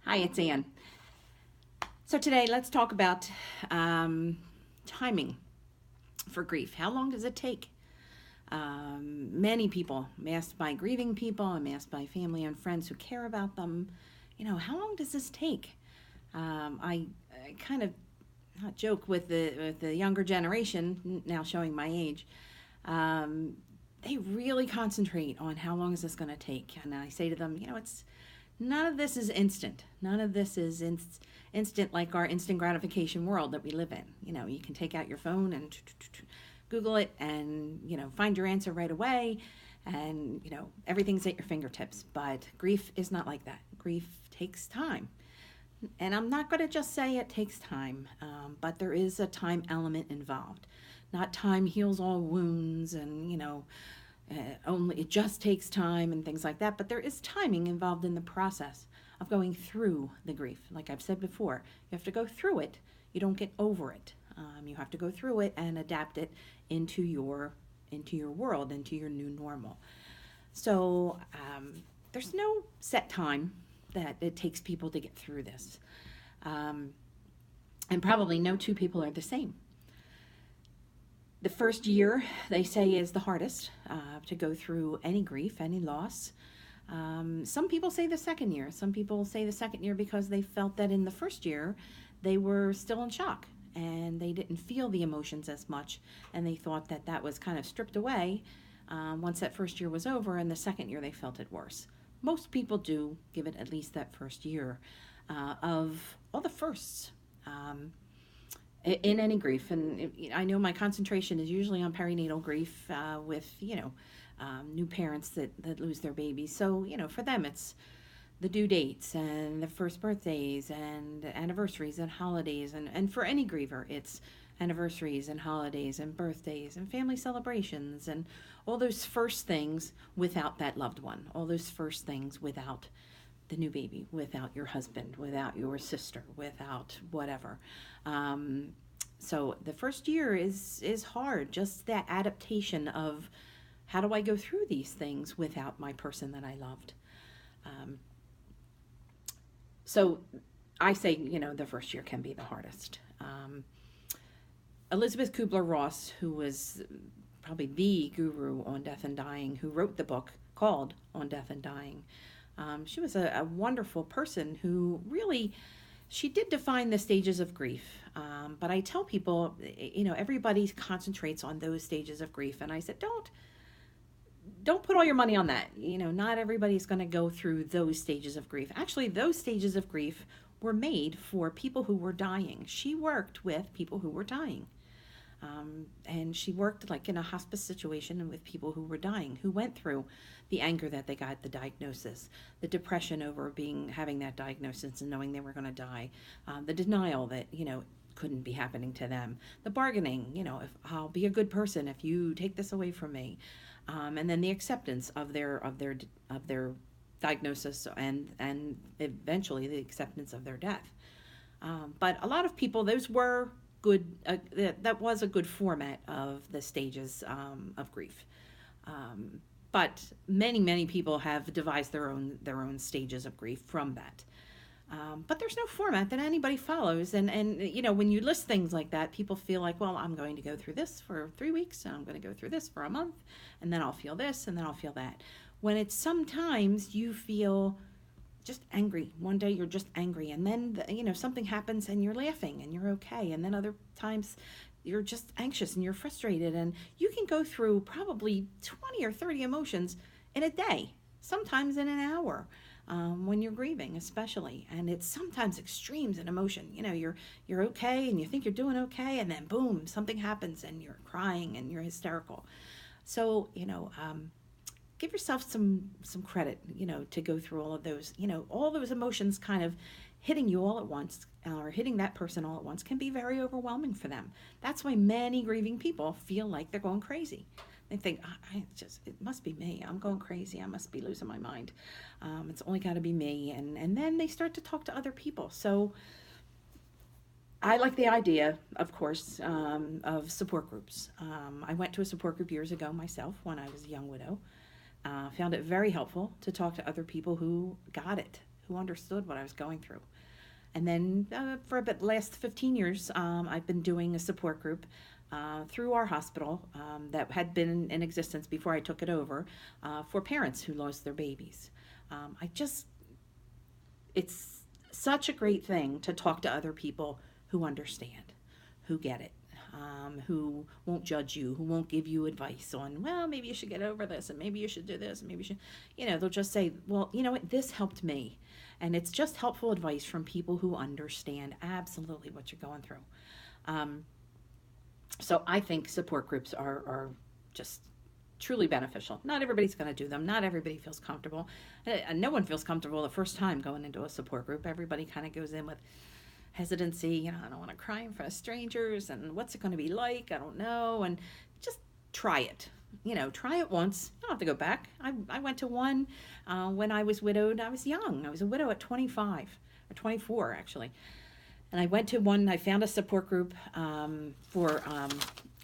Hi, it's Ann. So today let's talk about timing for grief. How long does it take? Many people, I'm asked by grieving people, I'm asked by family and friends who care about them, how long does this take? I kind of not joke with the younger generation, now showing my age. Um, they really concentrate on how long is this going to take. And I say to them, it's none of this is instant. None of this is instant like our instant gratification world that we live in. You can take out your phone and Google it and, find your answer right away. And, everything's at your fingertips. But grief is not like that. Grief takes time. And I'm not going to just say it takes time, but there is a time element involved. Not time heals all wounds and, only it just takes time and things like that, but there is timing involved in the process of going through the grief. Like I've said before, you have to go through it. You don't get over it. You have to go through it and adapt it into your world, into your new normal. So there's no set time that it takes people to get through this, um, and probably no two people are the same. The first year, they say, is the hardest to go through any grief, any loss. Some people say the second year. Some people say the second year because they felt that in the first year they were still in shock and they didn't feel the emotions as much, and they thought that that was kind of stripped away once that first year was over, and the second year they felt it worse. Most people do give it at least that first year of all the firsts. In any grief, and I know my concentration is usually on perinatal grief with new parents that lose their babies. So for them it's the due dates and the first birthdays and anniversaries and holidays, and for any griever it's anniversaries and holidays and birthdays and family celebrations and all those first things without that loved one, all those first things without the new baby, without your husband, without your sister, without whatever. So the first year is hard. Just that adaptation of how do I go through these things without my person that I loved. Um, so I say, the first year can be the hardest. Elizabeth Kubler-Ross, who was probably the guru on death and dying, who wrote the book called On Death and Dying, she was a wonderful person who really, she did define the stages of grief. But I tell people, everybody concentrates on those stages of grief. And I said, don't put all your money on that. Not everybody's going to go through those stages of grief. Actually, those stages of grief were made for people who were dying. She worked with people who were dying. And she worked like in a hospice situation with people who were dying, who went through the anger that they got the diagnosis, the depression over having that diagnosis and knowing they were going to die, the denial that couldn't be happening to them, the bargaining, if I'll be a good person if you take this away from me, and then the acceptance of their diagnosis and eventually the acceptance of their death. But a lot of people, those were good. That was a good format of the stages of grief. But many people have devised their own stages of grief from that. But there's no format that anybody follows, and when you list things like that, people feel like, well, I'm going to go through this for 3 weeks, and I'm going to go through this for a month, and then I'll feel this, and then I'll feel that. When it's sometimes you feel just angry. One day you're just angry, and then something happens and you're laughing and you're okay, and then other times you're just anxious and you're frustrated, and you can go through probably 20 or 30 emotions in a day, sometimes in an hour, when you're grieving especially. And it's sometimes extremes in emotion. You're okay and you think you're doing okay, and then boom, something happens and you're crying and you're hysterical. So give yourself some credit, to go through all of those, all those emotions kind of hitting you all at once, or hitting that person all at once, can be very overwhelming for them. That's why many grieving people feel like they're going crazy. They think, it must be me. I'm going crazy. I must be losing my mind. It's only got to be me. And then they start to talk to other people. So I like the idea, of course, of support groups. I went to a support group years ago myself when I was a young widow. Found it very helpful to talk to other people who got it, who understood what I was going through. And then for about the last 15 years, I've been doing a support group through our hospital that had been in existence before I took it over for parents who lost their babies. It's such a great thing to talk to other people who understand, who get it. Who won't judge you, who won't give you advice on, well, maybe you should get over this, and maybe you should do this, and maybe you should, they'll just say, well, you know what, this helped me. And it's just helpful advice from people who understand absolutely what you're going through. So I think support groups are just truly beneficial. Not everybody's going to do them. Not everybody feels comfortable. And no one feels comfortable the first time going into a support group. Everybody kind of goes in with hesitancy, I don't want to cry in front of strangers, and what's it going to be like? I don't know. And just try it. Try it once. You don't have to go back. I went to one when I was widowed. I was young. I was a widow at 25 or 24 actually. And I went to one. I found a support group for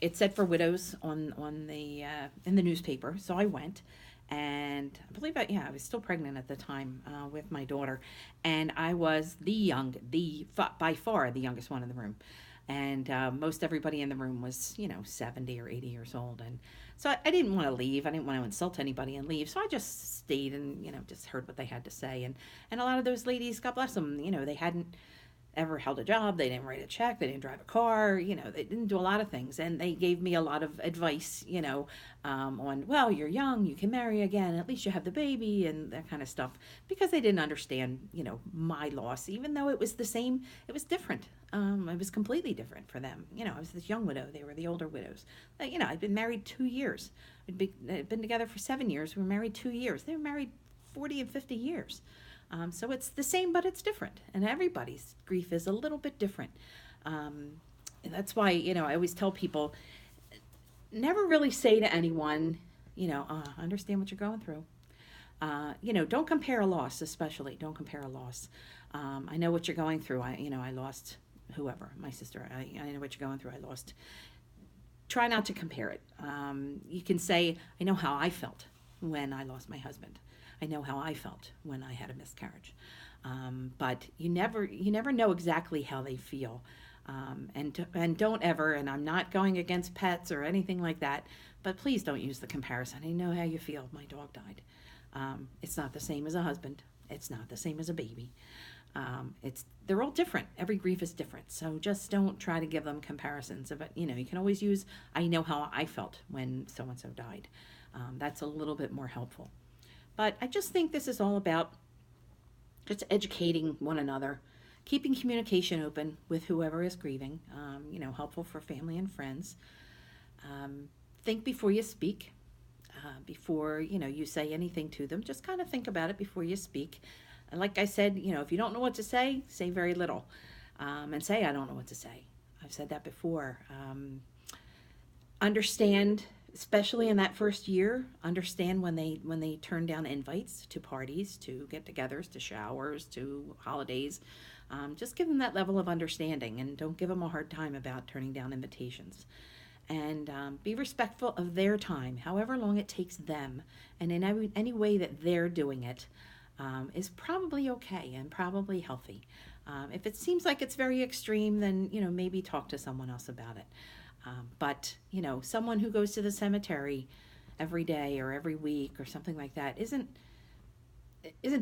it said for widows on the in the newspaper. So I went. And I believe I was still pregnant at the time with my daughter, and I was by far the youngest one in the room, and most everybody in the room was 70 or 80 years old, and so I didn't want to leave. I didn't want to insult anybody and leave, so I just stayed and just heard what they had to say, and a lot of those ladies, God bless them, they hadn't ever held a job, they didn't write a check, they didn't drive a car, they didn't do a lot of things, and they gave me a lot of advice, on, well, you're young, you can marry again, at least you have the baby, and that kind of stuff, because they didn't understand, my loss, even though it was the same, it was different, it was completely different for them, I was this young widow, they were the older widows, I'd been married 2 years, I'd been together for 7 years, we were married 2 years, they were married 40 and 50 years, so it's the same, but it's different. And everybody's grief is a little bit different. And that's why, I always tell people, never really say to anyone, I understand what you're going through. Don't compare a loss, especially. Don't compare a loss. I know what you're going through. I lost whoever, my sister. I know what you're going through. I lost. Try not to compare it. You can say, I know how I felt when I lost my husband. I know how I felt when I had a miscarriage, but you never know exactly how they feel, and don't ever. And I'm not going against pets or anything like that, but please don't use the comparison. I know how you feel. My dog died. It's not the same as a husband. It's not the same as a baby. They're all different. Every grief is different. So just don't try to give them comparisons. But you can always use, I know how I felt when so and so died. That's a little bit more helpful. But I just think this is all about just educating one another, keeping communication open with whoever is grieving, helpful for family and friends. Think before you speak, before, you say anything to them. Just kind of think about it before you speak. And like I said, if you don't know what to say very little, and say, I don't know what to say. I've said that before. Understand, especially in that first year, understand when they turn down invites to parties, to get-togethers, to showers, to holidays. Just give them that level of understanding, and don't give them a hard time about turning down invitations. And be respectful of their time, however long it takes them, and in any way that they're doing it is probably okay and probably healthy. If it seems like it's very extreme, then maybe talk to someone else about it. But someone who goes to the cemetery every day or every week or something like that isn't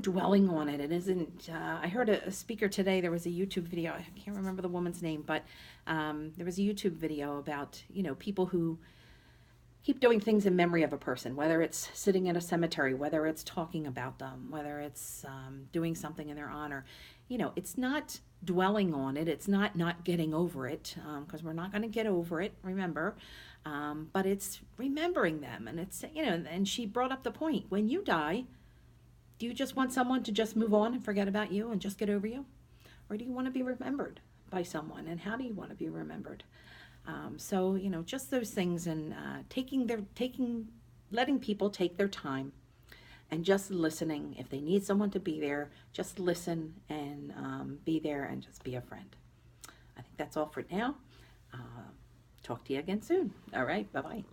dwelling on it. It isn't. I heard a speaker today. There was a YouTube video. I can't remember the woman's name, but there was a YouTube video about people who keep doing things in memory of a person, whether it's sitting in a cemetery, whether it's talking about them, whether it's doing something in their honor. It's not dwelling on it. It's not getting over it, because we're not going to get over it, remember. But it's remembering them. And it's, and she brought up the point, when you die, do you just want someone to just move on and forget about you and just get over you? Or do you want to be remembered by someone? And how do you want to be remembered? So, just those things, and letting people take their time, and just listening. If they need someone to be there, just listen and be there and just be a friend. I think that's all for now. Talk to you again soon. All right, bye-bye.